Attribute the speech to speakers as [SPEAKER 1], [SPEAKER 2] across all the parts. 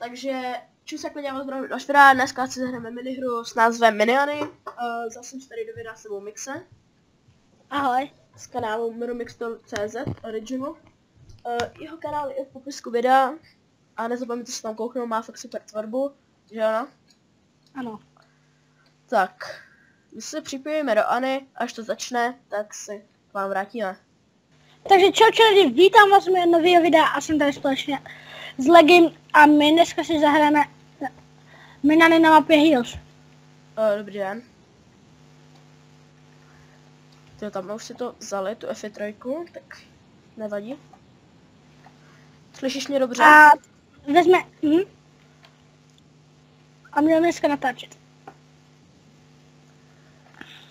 [SPEAKER 1] Takže čus, jak lidi, vás zdravím do Švira, dneska si zahrajeme minihru s názvem Miniany. Zase jsem tady do videa s sebou Mixe.
[SPEAKER 2] Ahoj.
[SPEAKER 1] Z kanálu miromix.cz Original. Jeho kanál je v popisku videa. A nezapomeňte se tam kouknout, má fakt super tvorbu, že ano?
[SPEAKER 2] Ano.
[SPEAKER 1] Tak, my se připojíme do Any, až to začne, tak si k vám vrátíme.
[SPEAKER 2] Takže čau, vítám vás u mého nového videa a jsem tady společně s Legim a my dneska si zahrajeme Miniany na mapě Hills.
[SPEAKER 1] Dobrý den. Tyjo, tam už si to vzali, tu F3, tak nevadí. Slyšíš mě dobře?
[SPEAKER 2] A vezme... A měl dneska natáčet.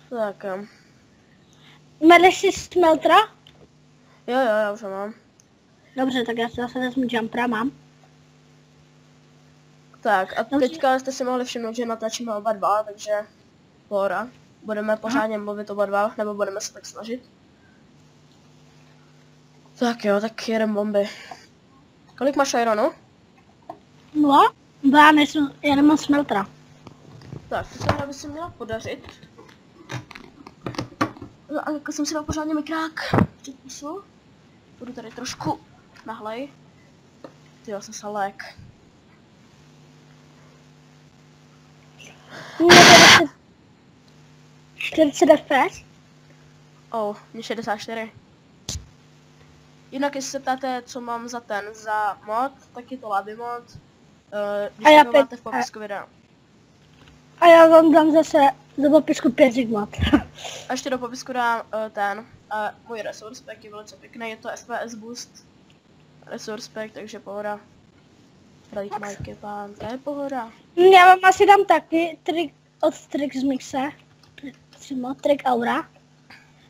[SPEAKER 1] Tak jo.
[SPEAKER 2] Medleš si smeltra?
[SPEAKER 1] Jo, já už ho mám.
[SPEAKER 2] Dobře, tak já si zase vezmu jumpera, mám.
[SPEAKER 1] Tak a teďka jste si mohli všimnout, že natáčíme oba dva, takže pohoda. Budeme pořádně mluvit oba dva, nebo budeme se tak snažit. Tak jo, tak jedem bomby. Kolik máš ironu?
[SPEAKER 2] No, já nemám smeltra.
[SPEAKER 1] Tak, to se by se měla podařit. No a jako jsem si dal pořádně mikrák před pusu. Budu tady trošku nahlej. Tyjo, jsem salek.
[SPEAKER 2] Mě 40 FPS.
[SPEAKER 1] Mě 64. Jinak jestli se ptáte, co mám za mod, tak je to Laby mod. Když
[SPEAKER 2] A já
[SPEAKER 1] to máte v popisku videa.
[SPEAKER 2] A já vám dám zase do popisku 5 mod.
[SPEAKER 1] A ještě do popisku dám můj resource pack je velice pěkný, je to FPS boost resource pack, takže pohoda. Radík Majky pán, to je pohoda.
[SPEAKER 2] Já vám asi dám taky trik od Trix Mixe. Přímo, trik Aura.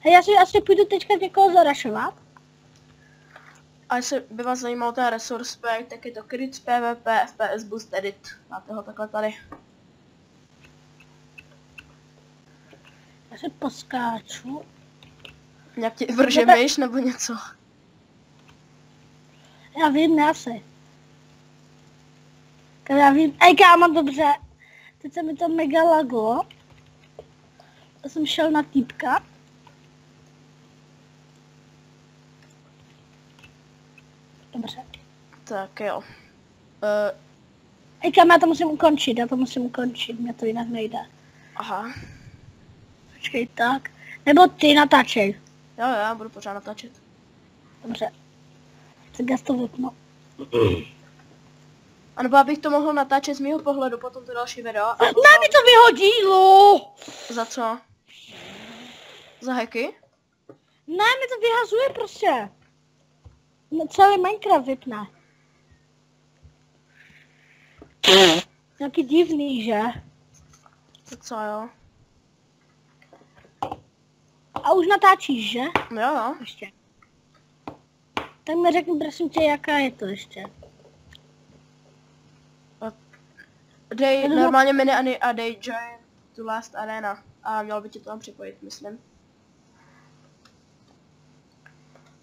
[SPEAKER 2] A já si asi půjdu teďka někoho zarašovat.
[SPEAKER 1] A jestli by vás zajímal ten resource pack, tak je to Crits PvP FPS boost edit. Máte ho takhle tady.
[SPEAKER 2] Já se poskáču.
[SPEAKER 1] Jak ti vrže myš nebo něco?
[SPEAKER 2] Já vím, ne asi. Já vím, kámo, dobře. Teď se mi to mega laglo. Já jsem šel na týpka. Dobře.
[SPEAKER 1] Tak jo.
[SPEAKER 2] Kámo, já to musím ukončit, mě to jinak nejde.
[SPEAKER 1] Aha.
[SPEAKER 2] Počkej, tak. Nebo ty natáčej.
[SPEAKER 1] Jo, já budu pořád natáčet.
[SPEAKER 2] Dobře. Tak já to vypnu.
[SPEAKER 1] A nebo abych to mohl natáčet z mýho pohledu, potom to další video. A
[SPEAKER 2] Ne, mi to vyhodilo!
[SPEAKER 1] Za co? Za hacky?
[SPEAKER 2] Ne, mi to vyhazuje prostě. No, celý Minecraft vypne. Nějaký divný, že?
[SPEAKER 1] To co jo?
[SPEAKER 2] A už natáčíš, že?
[SPEAKER 1] Jo.
[SPEAKER 2] Ještě. Tak mi řekni prosím tě, jaká je to ještě.
[SPEAKER 1] Dej normálně Miniany a dej join to last arena. A mělo by ti to tam připojit, myslím.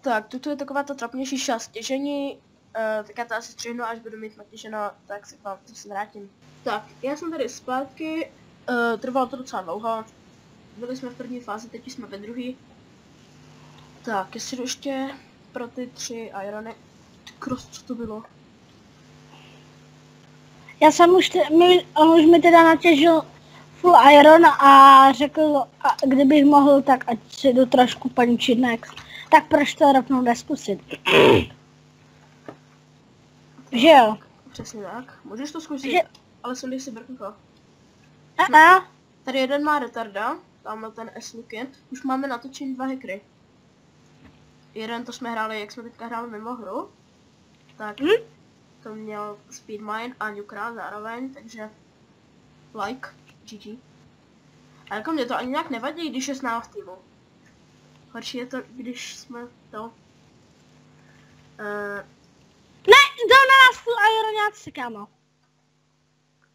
[SPEAKER 1] Tak, tuto je taková ta trapnější část stěžení. Tak já to asi střihnu, až budu mít natěženo, tak se k vám zase vrátím. Tak, já jsem tady zpátky. Trvalo to docela dlouho. Byli jsme v první fázi, teď jsme ve druhé. Tak, jestli jdu ještě pro ty 3 irony. Ty kros, co to bylo?
[SPEAKER 2] Já jsem on už mi teda natěžil full iron a řekl, kdybych mohl, tak ať si jdu trošku paničit next. Tak proč to rovnou neskusit? Že jo?
[SPEAKER 1] Přesně tak. Můžeš to zkusit, ale sundej si brknko. Tady jeden má retarda, tamhle ten S-Lukin. Už máme natočení 2 hackery. Jeden to jsme hráli, jak jsme teďka hráli mimo hru. Tak to měl Speedmine a Nukra zároveň, takže like, GG. A jako mě to ani nějak nevadí, když je s námi v týmu. Horší je to, když jsme to...
[SPEAKER 2] Ne, jdou na nás full ironáci, kámo.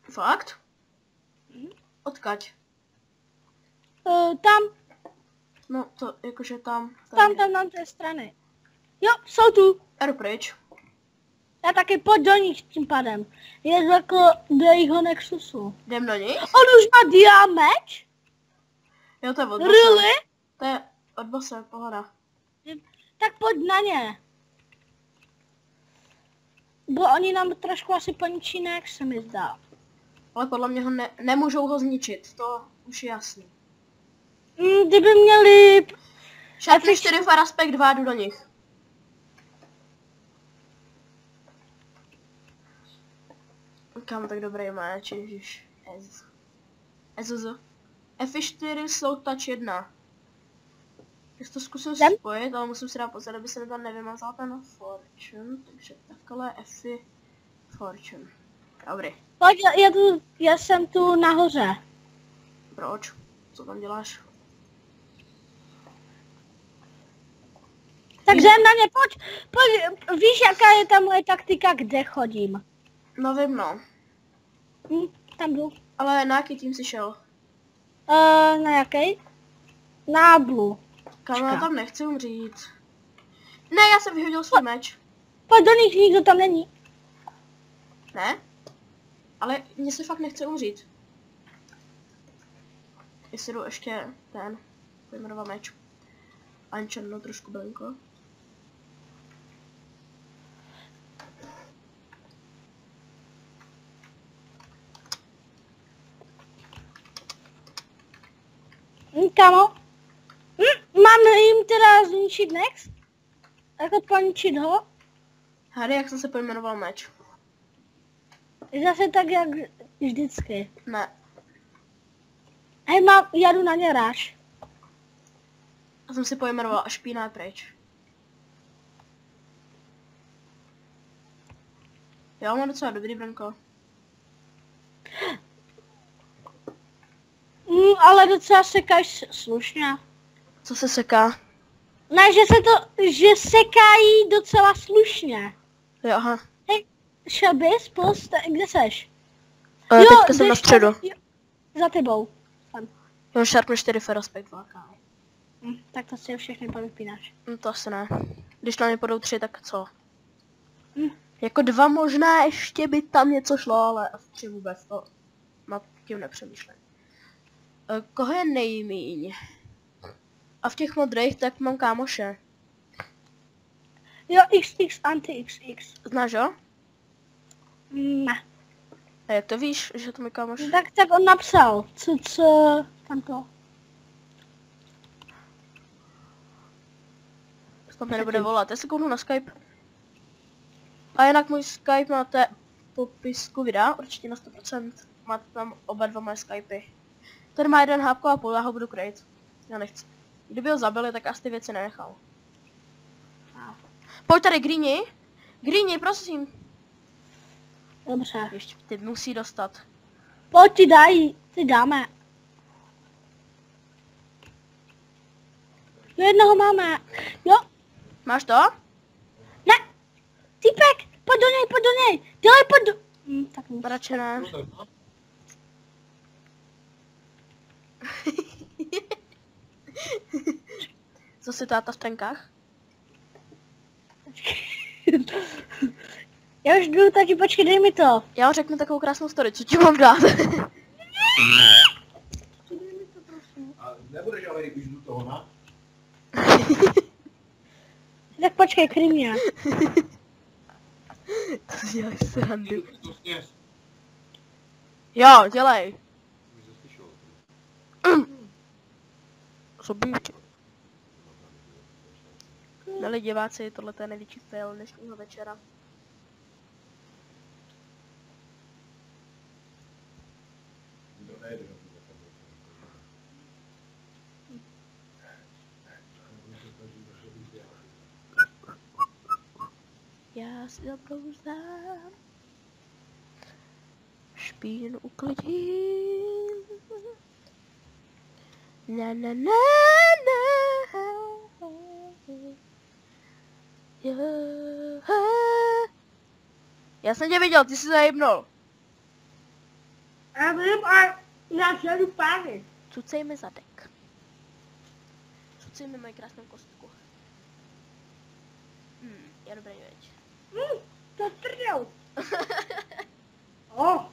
[SPEAKER 1] Fakt? Odkaď?
[SPEAKER 2] Tam.
[SPEAKER 1] No to jakože tam.
[SPEAKER 2] Tam, na té strany. Jo, jsou tu.
[SPEAKER 1] Jdu pryč.
[SPEAKER 2] Já taky pojď do nich tím pádem. Je jako do jejího Nexusu.
[SPEAKER 1] Jdem do nich?
[SPEAKER 2] On už má diameč?
[SPEAKER 1] Jo, to je od bose.
[SPEAKER 2] Really?
[SPEAKER 1] To je od bose, pohoda.
[SPEAKER 2] Tak pojď na ně. Bo oni nám trošku asi poničí Nex, se mi zdá.
[SPEAKER 1] Ale podle mě ho nemůžou ho zničit, to už je jasný.
[SPEAKER 2] Kdyby měli...
[SPEAKER 1] Šápne 4 Faraspek 2, jdu do nich. Kam tak dobrý máč, ježiš. Ezuzu. F4 slow touch 1. Já to zkusím spojit, ale musím si dát pozor, aby se mi tam nevymazal ten Fortune. Takže takhle F Fortune. Dobrý.
[SPEAKER 2] Pojď, já jsem tu nahoře.
[SPEAKER 1] Proč? Co tam děláš?
[SPEAKER 2] Tak jdem na ně, pojď, víš jaká je ta moje taktika, kde chodím?
[SPEAKER 1] No vím no.
[SPEAKER 2] Tam jdu.
[SPEAKER 1] Ale na jaký tým jsi šel?
[SPEAKER 2] Na jaký? Na Blue.
[SPEAKER 1] Kam já tam nechci umřít. Ne, já jsem vyhodil svůj meč.
[SPEAKER 2] Pojď do nich, nikdo tam není.
[SPEAKER 1] Ne? Ale mně se fakt nechce umřít. Jestli jdu ještě ten pojmenovat meč. Ančerno trošku blenko.
[SPEAKER 2] Kamo? Mám jim teda zničit Nex? Jako poničit ho?
[SPEAKER 1] Hady, jak jsem se pojmenoval meč?
[SPEAKER 2] Zase tak jak vždycky.
[SPEAKER 1] Ne.
[SPEAKER 2] Hej, já jdu na ně ráž.
[SPEAKER 1] Já jsem si pojmenoval a špína je pryč. Jo, mám docela dobrý branko.
[SPEAKER 2] Ale docela sekáš slušně.
[SPEAKER 1] Co se seká?
[SPEAKER 2] Ne, že sekají docela slušně.
[SPEAKER 1] Jo, aha.
[SPEAKER 2] Hej, šel bys, kde seš?
[SPEAKER 1] Teďka jsem na středu.
[SPEAKER 2] Za tebou. Tam.
[SPEAKER 1] Jo, šarpnu 4 Feraspekt 2, kámo.
[SPEAKER 2] Tak to si všechny povypínáš.
[SPEAKER 1] To asi ne. Když na mě podou 3, tak co? Jako 2 možná ještě by tam něco šlo, ale asi 3 vůbec to nad tím nepřemýšlím. Koho je nejmíň? A v těch modrých tak mám kámoše.
[SPEAKER 2] Jo, XX, anti-XX.
[SPEAKER 1] Znáš jo?
[SPEAKER 2] Ne.
[SPEAKER 1] A jak to víš, že to mi kámoš?
[SPEAKER 2] Tak on napsal, co tam to.
[SPEAKER 1] Snad mi nebude volat, já se kouknu na Skype. A jinak můj Skype máte v popisku videa, určitě na 100%. Máte tam oba dva moje Skypy. Ten má 1,5 HP, já ho budu krejt. Já nechci. Kdyby ho zabili, tak asi ty věci nenechal. Pojď tady, Greeni. Greeni, prosím.
[SPEAKER 2] Dobře.
[SPEAKER 1] Ještě ty musí dostat.
[SPEAKER 2] Pojď ty dáme. Jo, jednoho máme. Jo.
[SPEAKER 1] Máš to?
[SPEAKER 2] Ne. Týpek, pojď do něj. Dělej, pojď do... tak nic.
[SPEAKER 1] Radši ne. Co si táta v trenkách?
[SPEAKER 2] Já už jdu, taky počkej, dej mi to.
[SPEAKER 1] Já vám řeknu takovou krásnou story, co ti mám dát?
[SPEAKER 3] A nebudeš ale, když jdu toho na?
[SPEAKER 2] Tak počkej, krymě.
[SPEAKER 1] To si děláš srandu.
[SPEAKER 3] To sněz.
[SPEAKER 1] Jo, dělej. Zabiju tě. Milí diváci, tohle je největší fail dnešního večera. Já si zabrouzdám. Špínu uklidím. Na na na na. Jo. Já jsem tě viděl, ty jsi zajebnul.
[SPEAKER 2] Já vím, a já žadu pány.
[SPEAKER 1] Cucej mi zadek. Cucej mi moji krásnou kostku. Je dobrý věc.
[SPEAKER 2] to prdel. Oh.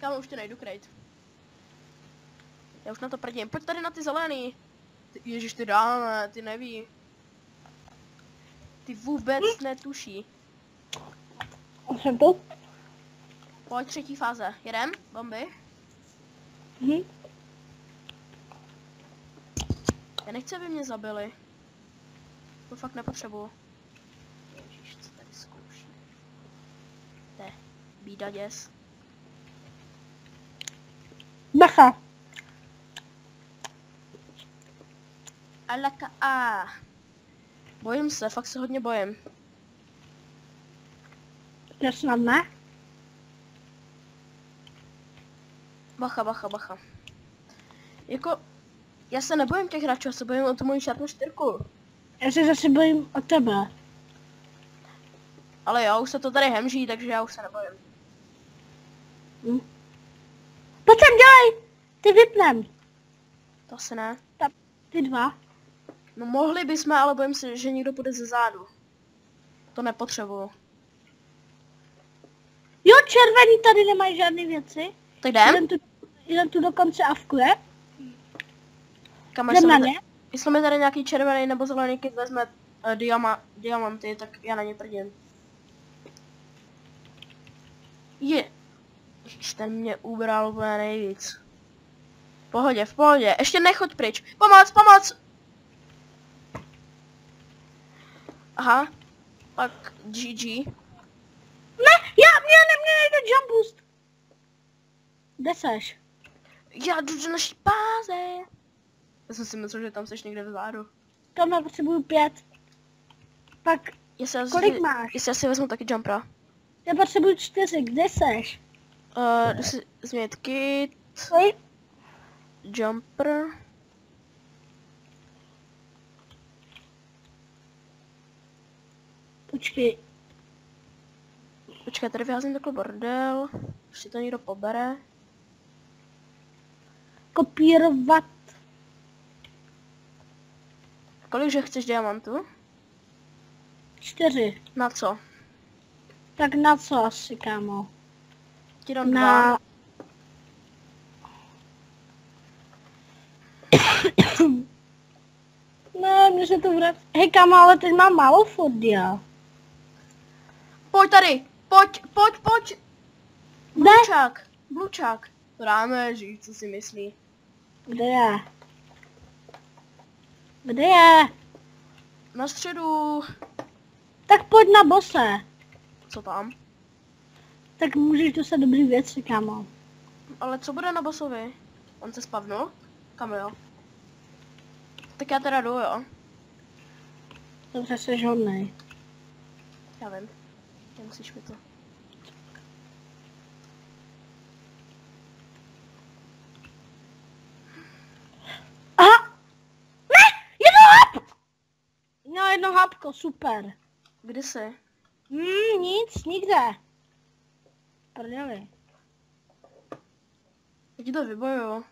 [SPEAKER 1] Kámo, už tě najdu krejt. Já už na to prdím. Pojď tady na ty zelený. Ježiš, ty dáme, ty neví. Ty vůbec netuší.
[SPEAKER 2] Jsem tu?
[SPEAKER 1] Pojď, třetí fáze. Jedem? Bomby?
[SPEAKER 2] Mhm.
[SPEAKER 1] Já nechci, aby mě zabili. To fakt nepotřebuju. Ježiš, co tady zkouší. To je bída děs.
[SPEAKER 2] Bacha.
[SPEAKER 1] Alaka a. Bojím se, fakt se hodně bojím.
[SPEAKER 2] To snad ne?
[SPEAKER 1] Bacha, bacha, bacha. Jako, já se nebojím těch hráčů, já se bojím o tu moji šatnou čtyřku.
[SPEAKER 2] Já se zase bojím o tebe.
[SPEAKER 1] Ale jo, už se to tady hemží, takže já už se nebojím.
[SPEAKER 2] Pojď sem, dělej! Ty vypnem.
[SPEAKER 1] To asi ne.
[SPEAKER 2] Ty dva.
[SPEAKER 1] No mohli bychom, ale bojím se, že někdo půjde ze zádu. To nepotřebuju.
[SPEAKER 2] Jo, červený tady nemají žádné věci.
[SPEAKER 1] Tak jdem?
[SPEAKER 2] Jeden tu dokonce avkuje.
[SPEAKER 1] Kam
[SPEAKER 2] Jdem na ně.
[SPEAKER 1] jestli mi tady nějaký červený nebo zelený kit vezme diamanty, tak já na ně prdím. Ježiš, ten mě ubral úplně nejvíc. V pohodě, ještě nechoď pryč. Pomoc, pomoc! Aha, pak GG.
[SPEAKER 2] Ne, mě nejde jump boost. Kde seš?
[SPEAKER 1] Já jdu do naší báze. Já jsem si myslel, že tam seš někde vzadu.
[SPEAKER 2] Tam potřebuju 5. Pak, kolik máš?
[SPEAKER 1] Jestli já si vezmu taky jumpera.
[SPEAKER 2] Já potřebuju 4, kde seš?
[SPEAKER 1] Jdu si změnit kit.
[SPEAKER 2] Kolik?
[SPEAKER 1] Jumper.
[SPEAKER 2] Počkej.
[SPEAKER 1] Počkej, tady vyházím takový bordel. Už si to někdo pobere.
[SPEAKER 2] Kopírovat.
[SPEAKER 1] Kolikže chceš diamantů?
[SPEAKER 2] 4.
[SPEAKER 1] Na co?
[SPEAKER 2] Tak na co asi, kámo?
[SPEAKER 1] Ti dám
[SPEAKER 2] Na...
[SPEAKER 1] 2.
[SPEAKER 2] Ne, mě se to vrací. Hej, kámo, ale teď mám málo fodia.
[SPEAKER 1] Pojď tady! Pojď!
[SPEAKER 2] Ne?
[SPEAKER 1] Blučák. To dáme, že co si myslí.
[SPEAKER 2] Kde je? Kde je?
[SPEAKER 1] Na středu.
[SPEAKER 2] Tak pojď na bose.
[SPEAKER 1] Co tam?
[SPEAKER 2] Tak můžeš dostat dobrý věci, kámo.
[SPEAKER 1] Ale co bude na bossovi? On se spavnul? Kam jo? Tak já teda jdu, jo?
[SPEAKER 2] Dobře, jsi hodnej.
[SPEAKER 1] Já vím. Nemusíš mi to.
[SPEAKER 2] Aha! Ne! Jedno hap! No, jedno hapko, super.
[SPEAKER 1] Kde jsi?
[SPEAKER 2] Nic, nikde. Prdeli.
[SPEAKER 1] Já ti to vybojuju.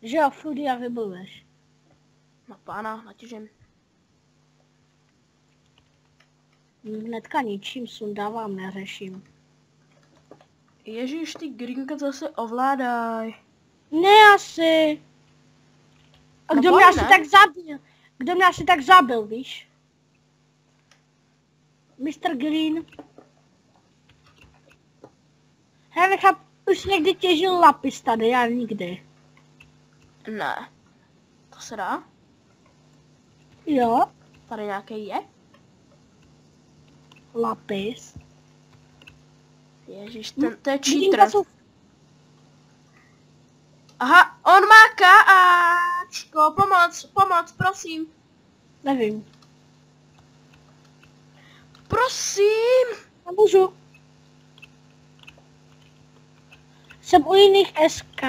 [SPEAKER 2] Že jo, Frudy a vybojuješ.
[SPEAKER 1] Na pána, natěžím.
[SPEAKER 2] Hnedka ničím sundávám, neřeším.
[SPEAKER 1] Ježíš, ty greenka zase ovládaj.
[SPEAKER 2] Ne asi. A
[SPEAKER 1] No
[SPEAKER 2] kdo
[SPEAKER 1] boj,
[SPEAKER 2] mě asi
[SPEAKER 1] ne?
[SPEAKER 2] tak zabil? Kdo mě asi tak zabil, víš? Mr. Green. Já nechápu, už někdy těžil lapis tady, já nikdy.
[SPEAKER 1] Ne. To se dá?
[SPEAKER 2] Jo,
[SPEAKER 1] Tady nějaký je?
[SPEAKER 2] lapis.
[SPEAKER 1] Ježíš, to je
[SPEAKER 2] Greenka
[SPEAKER 1] cheater.
[SPEAKER 2] jsou...
[SPEAKER 1] Aha, on má káčko, pomoc, prosím.
[SPEAKER 2] Nevím,
[SPEAKER 1] Prosím.
[SPEAKER 2] nemůžu. Jsem u jiných SK,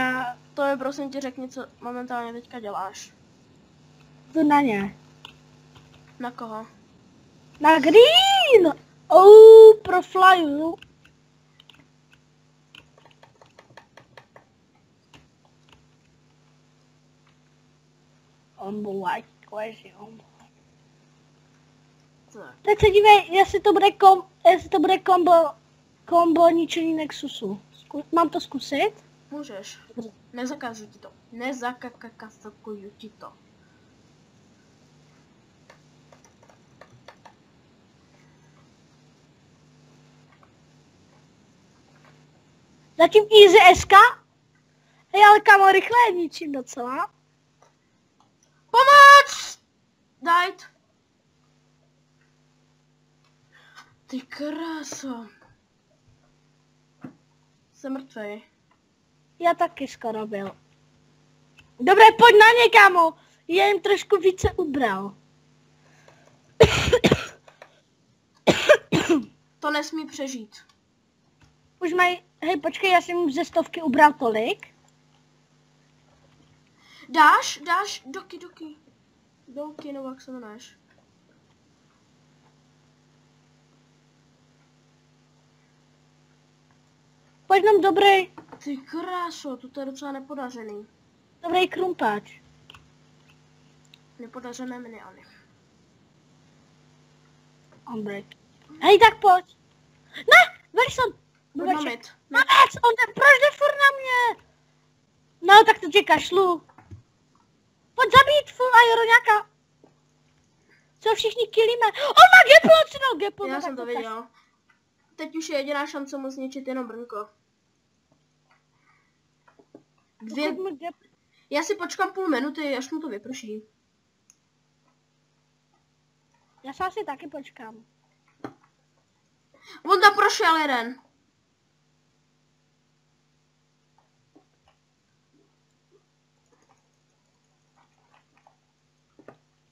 [SPEAKER 1] To je, prosím tě, řekni, co momentálně teďka děláš.
[SPEAKER 2] jdu na ně.
[SPEAKER 1] Na koho?
[SPEAKER 2] Na Green! Pro flyu. On byl like, where's he on?
[SPEAKER 1] Tak.
[SPEAKER 2] Teď se dívej, jestli to bude kombo ničení Nexusu. Mám to zkusit?
[SPEAKER 1] Můžeš. Nezakazuji ti to. Nezakazuji ti to.
[SPEAKER 2] Zatím easy SK? Hej, ale kamo, rychle ničím docela.
[SPEAKER 1] Pomoc! Dajt. Ty kráso. Jsem mrtvej.
[SPEAKER 2] Já taky skoro byl. Dobré, pojď na ně, kámo. Já jim trošku více ubral.
[SPEAKER 1] To nesmí přežít.
[SPEAKER 2] Už mají... Hej, počkej, já jsem jim ze 100 ubral tolik.
[SPEAKER 1] Dáš, Doki, nebo jak se jmenuješ.
[SPEAKER 2] Pojď nám dobrý
[SPEAKER 1] Ty kráso, to je docela nepodařený.
[SPEAKER 2] krumpáč.
[SPEAKER 1] Nepodařené miniony.
[SPEAKER 2] Dobrý. Hej, tak pojď. Ne, Verson.
[SPEAKER 1] Pojď na mid.
[SPEAKER 2] Mamec, proč jde furt na mě? No, tak to tě kašlu. Pojď zabít full Iroňáka. Co všichni killíme? On má Gapple, co dal Gapple.
[SPEAKER 1] Já jsem to viděl. Teď už je jediná šance mu zničit jenom Brnko. Já si počkám půl minuty, až mu to vyprší.
[SPEAKER 2] Já se asi taky počkám.
[SPEAKER 1] On tam prošel jeden.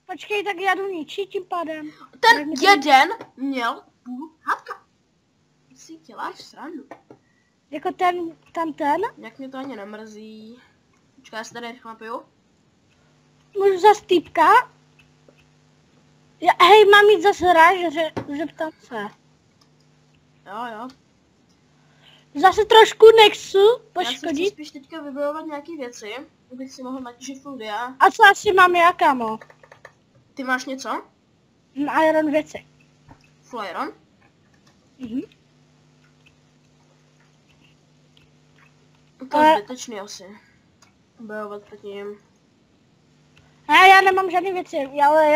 [SPEAKER 2] Počkej, tak já jdu ničit tím pádem.
[SPEAKER 1] Ten jeden měl půl hápka. Si děláš srandu.
[SPEAKER 2] Jako ten?
[SPEAKER 1] Jak mě to ani nemrzí. Počkej, já se tady rychle napiju.
[SPEAKER 2] Můžu zas týpka? Hej, mám jít zase ráž, zeptat se.
[SPEAKER 1] Jo.
[SPEAKER 2] Zase trošku Nexu
[SPEAKER 1] Já si chci
[SPEAKER 2] poškodit.
[SPEAKER 1] spíš teďka vybojovat nějaký věci, abych si mohl natížit full dia.
[SPEAKER 2] A co asi mám já, kámo?
[SPEAKER 1] Ty máš něco?
[SPEAKER 2] Iron věci.
[SPEAKER 1] Full iron?
[SPEAKER 2] Mhm.
[SPEAKER 1] To je zbytečný asi. Bojovat proti ním.
[SPEAKER 2] Já nemám žádné věci, ale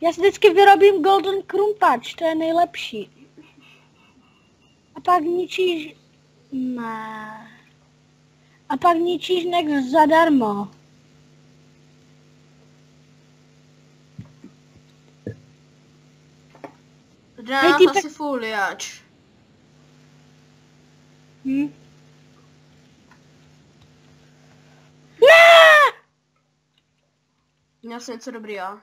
[SPEAKER 2] já si vždycky vyrobím Golden Krumpač, to je nejlepší. A pak ničíš... Ne. A pak ničíš Nex zadarmo.
[SPEAKER 1] Dá
[SPEAKER 2] Hej,
[SPEAKER 1] nás
[SPEAKER 2] týpek-
[SPEAKER 1] asi foliáč.
[SPEAKER 2] Hm. Ne!
[SPEAKER 1] Měl jsem něco dobrýho.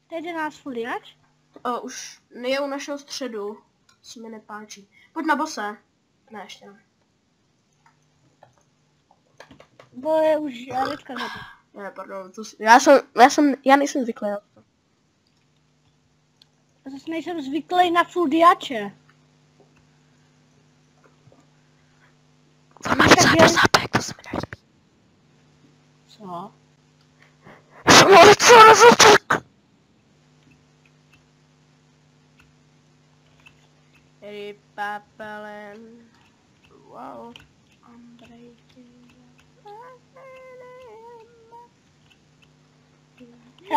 [SPEAKER 2] Teď je nás foliač?
[SPEAKER 1] Už je u našeho středu. Se mi nepáčí. Pojď na bose. Ne, ještě ne.
[SPEAKER 2] Bo je už Jaretka zabít.
[SPEAKER 1] Ne, pardon. Já nejsem zvyklý na to.
[SPEAKER 2] Já zase nejsem zvyklý na foliače.
[SPEAKER 1] On má docela zápek, to se mi nelíbí.
[SPEAKER 2] Co?
[SPEAKER 1] On má docela zápek. Papelen. Wow. I'm breaking.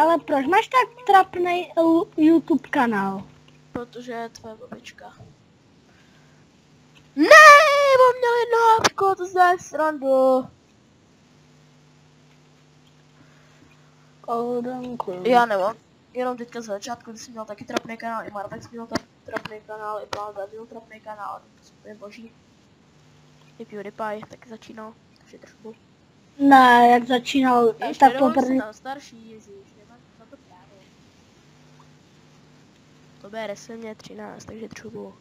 [SPEAKER 2] Ale proč máš tak trapnej YouTube kanál?
[SPEAKER 1] Protože je tvoje babička. Ne, on měl jedno hápko, to zde srandu. Já nemám. Jenom teďka z začátku, když jsem měl taky trapný kanál, i Marvex měl trapný kanál, i Plaza měl trapný kanál, to je boží. I PewDiePie taky začínal, takže trošku.
[SPEAKER 2] Ne, jak začínal,
[SPEAKER 1] Víš,
[SPEAKER 2] tak
[SPEAKER 1] Nedol
[SPEAKER 2] poprvé.
[SPEAKER 1] jsem starší, jezdíš, nemám na to právo. To bere se mě 13, takže třubu.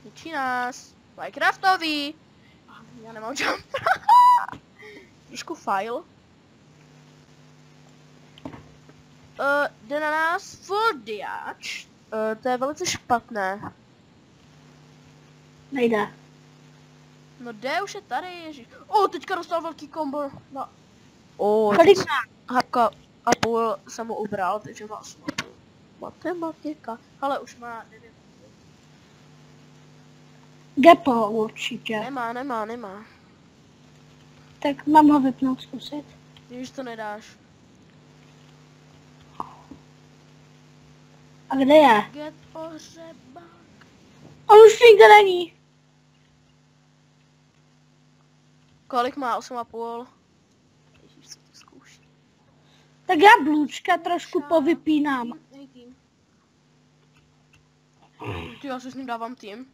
[SPEAKER 1] Ničí nás. Minecraftový. Já nemám jump. Trošku file. Jde na nás fodiač. To je velice špatné.
[SPEAKER 2] Nejde.
[SPEAKER 1] No jde, už je tady, ježiš. Teďka dostal velký kombo. No.
[SPEAKER 2] Kolik má?
[SPEAKER 1] Hapka a půl jsem mu ubral, takže má 8. Matematika. Ale už má 9.
[SPEAKER 2] Gepo určitě.
[SPEAKER 1] Nemá.
[SPEAKER 2] Tak mám ho vypnout zkusit.
[SPEAKER 1] Když to nedáš.
[SPEAKER 2] A kde je?
[SPEAKER 1] Get ohřebák.
[SPEAKER 2] On už nikde není.
[SPEAKER 1] Kolik má? 8,5. Ježíš, co to zkouší.
[SPEAKER 2] Tak já blůčka trošku povypínám.
[SPEAKER 1] Dej tým. Ty, já si s ním dávám tým.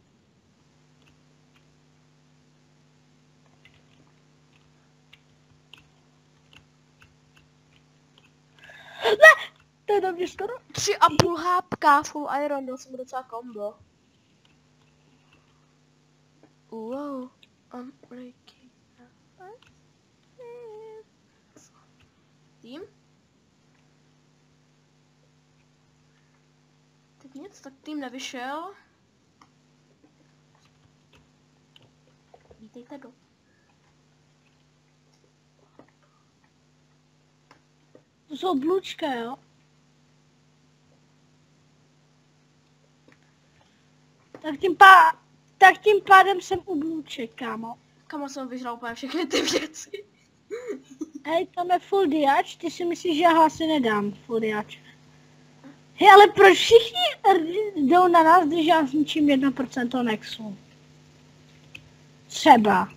[SPEAKER 2] To je do mě skoro.
[SPEAKER 1] 3,5 hápka, full iron, dal jsem mu docela kombo. Wow, I'm breaking. Tým? Teď nic, tak tým nevyšel. Vítejte do.
[SPEAKER 2] To jsou blůčka, jo? Tak tím pádem jsem u blůček, kámo.
[SPEAKER 1] Kamo jsem vyhrál úplně všechny ty věci.
[SPEAKER 2] Hej, tam je full diač, ty si myslíš, že já ho asi nedám, full diač. Hej, ale proč všichni jdou na nás, když já zničím 1% Nexu? Třeba.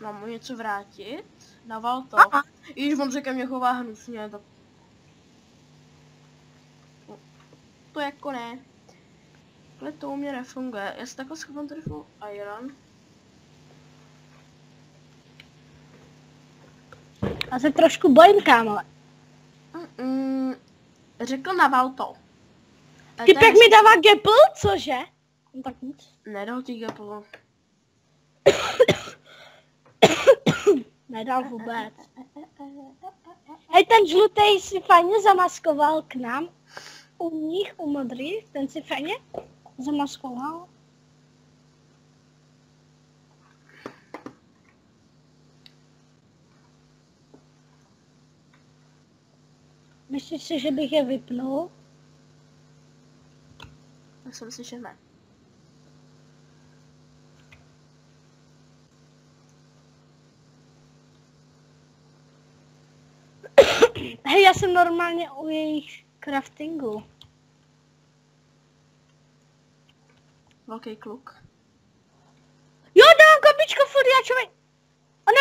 [SPEAKER 1] Mám mu něco vrátit? Naval to. Již on se ke mně chová hnusně, tak... To jako ne. Ale to u mě nefunguje. Já si takhle schovám tady full iron.
[SPEAKER 2] Já se trošku bojím, kámo.
[SPEAKER 1] Řekl naval to.
[SPEAKER 2] Typek mi dává gapl, cože? No tak nic.
[SPEAKER 1] Nedal ti gapl.
[SPEAKER 2] Nedal vůbec. Hej, ten žlutej si fajně zamaskoval k nám. U nich, u modrých, ten si fajně zamaskoval. Myslíš si, že bych je vypnul?
[SPEAKER 1] Já si myslím, že ne.
[SPEAKER 2] Hej, já jsem normálně u jejich craftingu.
[SPEAKER 1] Velký kluk.
[SPEAKER 2] Jo, dám kopičku Furiačovi. On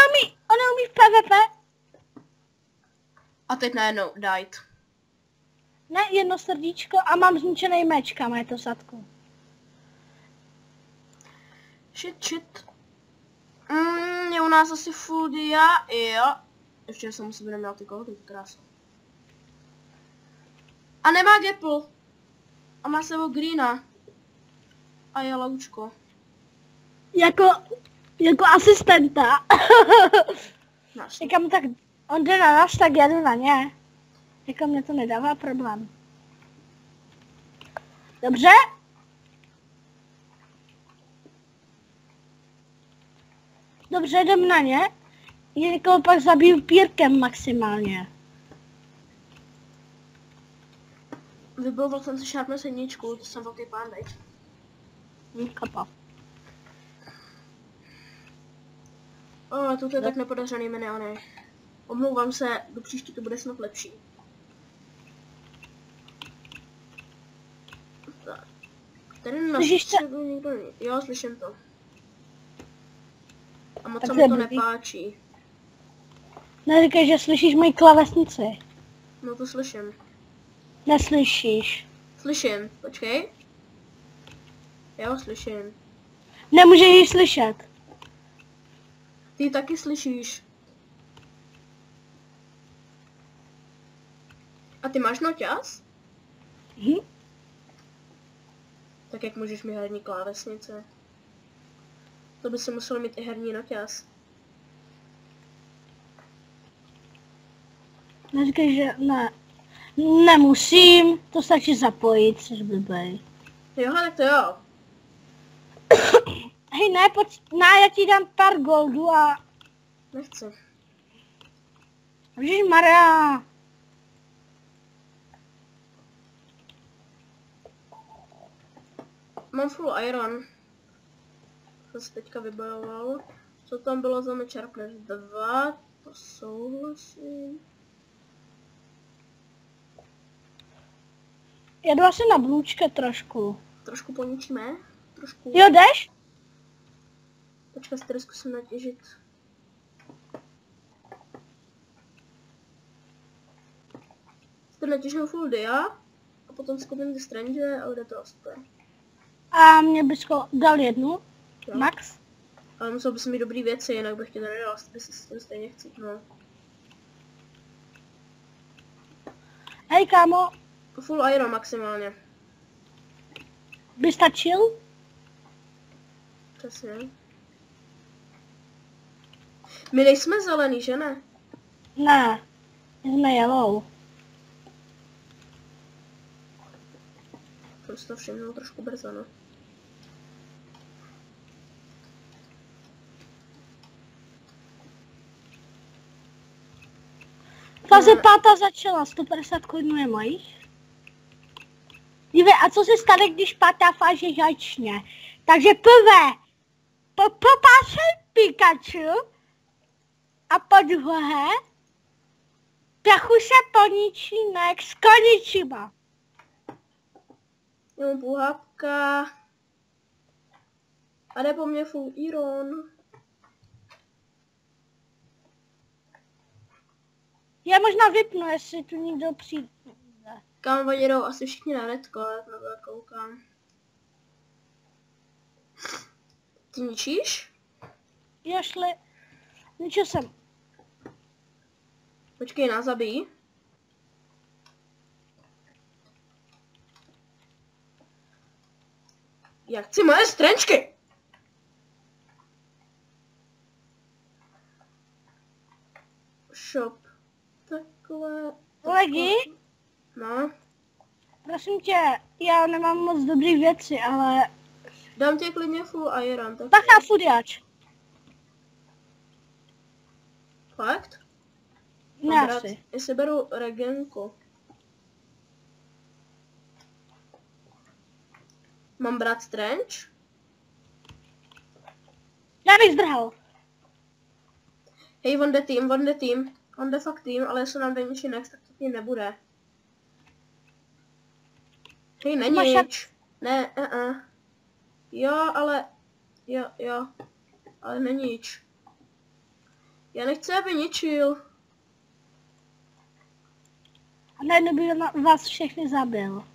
[SPEAKER 2] neumí v PvP.
[SPEAKER 1] A teď najednou died.
[SPEAKER 2] Ne, jedno srdíčko a mám zničený meč, kam je to sadku.
[SPEAKER 1] Shit. Je u nás asi full dia, jo. Ještě jsem musím neměl ty kolky, krása. A nemá gapl. A má sebou greena. A je loučko.
[SPEAKER 2] Jako asistenta.
[SPEAKER 1] Našli.
[SPEAKER 2] Říkám, tak on jde na nás, tak já jdu na ně. Jako mě to nedává problém. Dobře? Dobře, jdem na ně. Někoho pak zabiju pírkem maximálně.
[SPEAKER 1] Vybouval jsem si Sharpness jedničku, to jsem velký pán, veď.
[SPEAKER 2] Kapa.
[SPEAKER 1] To je tak nepodařený miniony. Omlouvám se, do příští to bude snad lepší. Tak. Tady na středu nikdo není. Jo, slyším to. A moc se mi to nepáčí.
[SPEAKER 2] Neříkej, že slyšíš moji klavesnici.
[SPEAKER 1] No to slyším.
[SPEAKER 2] Neslyšíš.
[SPEAKER 1] Slyším, počkej. Jo, slyším.
[SPEAKER 2] Nemůžeš ji slyšet.
[SPEAKER 1] Ty taky slyšíš. A ty máš noťaz? Tak jak můžeš mít herní klávesnice? To by se muselo mít i herní noťaz.
[SPEAKER 2] Neříkej, že ne. Nemusím, to stačí zapojit, což blbej.
[SPEAKER 1] Jo, tak to jo.
[SPEAKER 2] Hej, ne, já ti dám pár goldu a...
[SPEAKER 1] Nechci.
[SPEAKER 2] Ježišmarja.
[SPEAKER 1] Mám full iron. To se teďka vybojoval. Co tam bylo za meč Sharpness 2? To souhlasím.
[SPEAKER 2] Jedu asi na blůčke trošku.
[SPEAKER 1] Trošku poničíme? Trošku.
[SPEAKER 2] Jo, jdeš?
[SPEAKER 1] Počkej, si tady zkusím natěžit. Tady natěžím full dia a potom skupím ty strange a bude to super.
[SPEAKER 2] A mě bys dal jednu?
[SPEAKER 1] Jo.
[SPEAKER 2] Max?
[SPEAKER 1] Ale musel bys mít dobrý věci, jinak bych ti to nedal, by si s tím stejně chcípnul.
[SPEAKER 2] Hej, kámo,
[SPEAKER 1] Full iron maximálně.
[SPEAKER 2] by stačil?
[SPEAKER 1] Přesně. My nejsme zelený, že ne?
[SPEAKER 2] Ne, my jsme yellow.
[SPEAKER 1] Jsem si to všimnul trošku brzo, no.
[SPEAKER 2] Fáze 5. začala, 150 coinů je mojich. Dívej, a co se stane, když 5. fáze začne? Takže prvé, popášej Pikachu a po druhé, trochu se poničí Nex Konichiba.
[SPEAKER 1] Já mám půhápka. A jde po mně full iron.
[SPEAKER 2] Já možná vypnu, jestli tu někdo přijde.
[SPEAKER 1] Kam oni jdou asi všichni na redko, jak na to koukám. Ty ničíš?
[SPEAKER 2] Jošli, ničil jsem.
[SPEAKER 1] Počkej, nás zabij. Já chci moje strančky! Shop. Takhle.
[SPEAKER 2] Legi,
[SPEAKER 1] No.
[SPEAKER 2] prosím tě, já nemám moc dobrý věci, ale...
[SPEAKER 1] Dám tě klidně full iron, tak
[SPEAKER 2] Bacha, fudiač.
[SPEAKER 1] fakt?
[SPEAKER 2] Ne
[SPEAKER 1] Mám brát,
[SPEAKER 2] asi.
[SPEAKER 1] jestli beru regenku. Mám brát strange?
[SPEAKER 2] Já bych zdrhal.
[SPEAKER 1] Hej, on jde tým, on jde tým. On jde fakt tým, ale jestli nám jde ničí next, tak to tým nebude. Hej, není
[SPEAKER 2] Máš
[SPEAKER 1] nič. Ne, Jo, ale... Jo. Ale není nič. Já nechci, aby ničil.
[SPEAKER 2] A najednou by vás všechny zabil.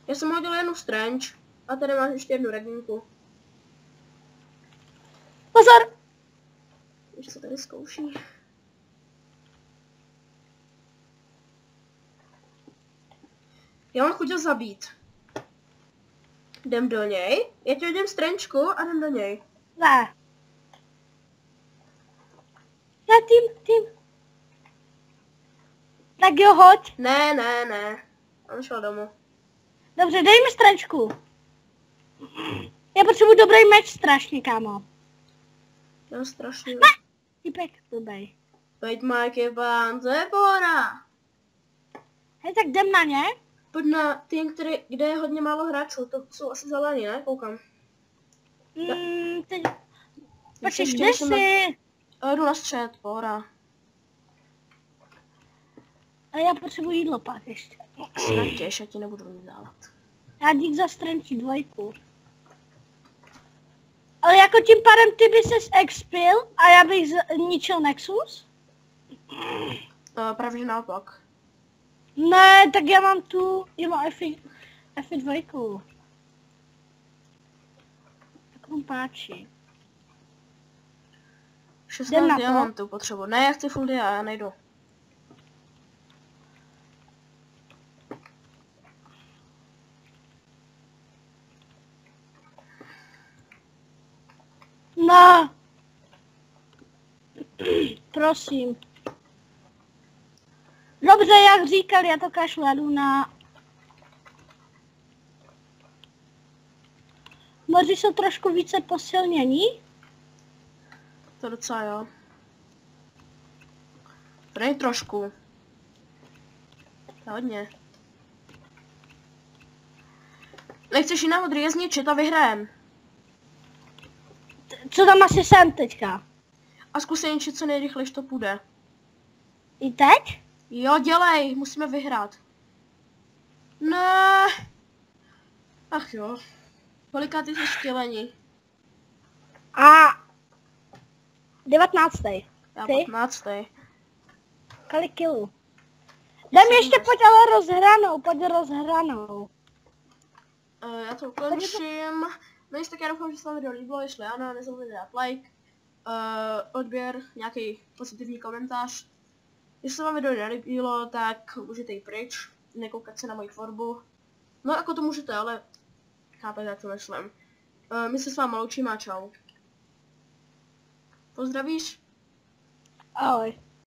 [SPEAKER 1] Já jsem hodil jednu strange. A tady máš ještě jednu reginku.
[SPEAKER 2] Pozor!
[SPEAKER 1] Už se tady zkouší. Já mám chuť ho zabít. Jdem do něj. Já ti hodím strančku a jdem do něj.
[SPEAKER 2] Ne. Ne, tým. Tak jo, hoď.
[SPEAKER 1] Ne. On šel domů.
[SPEAKER 2] Dobře, dej mi strančku. Já potřebuji dobrý meč strašně, kámo.
[SPEAKER 1] Já strašně.
[SPEAKER 2] Týpek, blbej.
[SPEAKER 1] Pojď, Mike, bán, to je pohoda.
[SPEAKER 2] Hej, tak jdem na ně.
[SPEAKER 1] Pojď na tým, kde je hodně málo hráčů, to jsou asi zelený, ne? Koukám.
[SPEAKER 2] Teď...
[SPEAKER 1] Když
[SPEAKER 2] Počkej,
[SPEAKER 1] ještě
[SPEAKER 2] kde
[SPEAKER 1] musím
[SPEAKER 2] jsi?
[SPEAKER 1] Jdu na střed, pohoda.
[SPEAKER 2] A já potřebuji jídlo pak ještě.
[SPEAKER 1] Natěž, já ti nebudu nic dávat.
[SPEAKER 2] Já dík za strančí 2. Ale jako tím pádem ty by ses expil a já bych zničil Nexus?
[SPEAKER 1] Právě že naopak.
[SPEAKER 2] Ne, tak já mám F2. Tak mu páči.
[SPEAKER 1] 16 diamantů potřebuji. Ne, já chci full dia, já nejdu.
[SPEAKER 2] No. Prosím. Dobře, jak říkal, já to kašlu, jdu na... moři jsou trošku více posilnění.
[SPEAKER 1] To docela jo. Prej trošku. To je hodně. Nechceš jiná modrý zničit a vyhrajem.
[SPEAKER 2] Co tam asi jsem teďka?
[SPEAKER 1] A zkus je ničit co nejrychleji, to půjde.
[SPEAKER 2] I teď?
[SPEAKER 1] Jo, dělej, musíme vyhrát. Ne. Ach jo. Koliká ty jsi štělení?
[SPEAKER 2] A 19.
[SPEAKER 1] Já
[SPEAKER 2] Ty?
[SPEAKER 1] 15.
[SPEAKER 2] Kolik kilů? Dej mi ještě pojď ale rozhranou, pojď rozhranou.
[SPEAKER 1] Já to ukončím. No jestli tak já doufám, že se vám video líbilo, jestli ano, nezapomeňte dát like, odběr, nějaký pozitivní komentář. Jestli se vám video nelíbilo, tak můžete jít pryč, nekoukat se na moji tvorbu. No jako to můžete, ale chápete, jak to myslím. My se s vámi loučíme a čau. Pozdravíš?
[SPEAKER 2] Ahoj.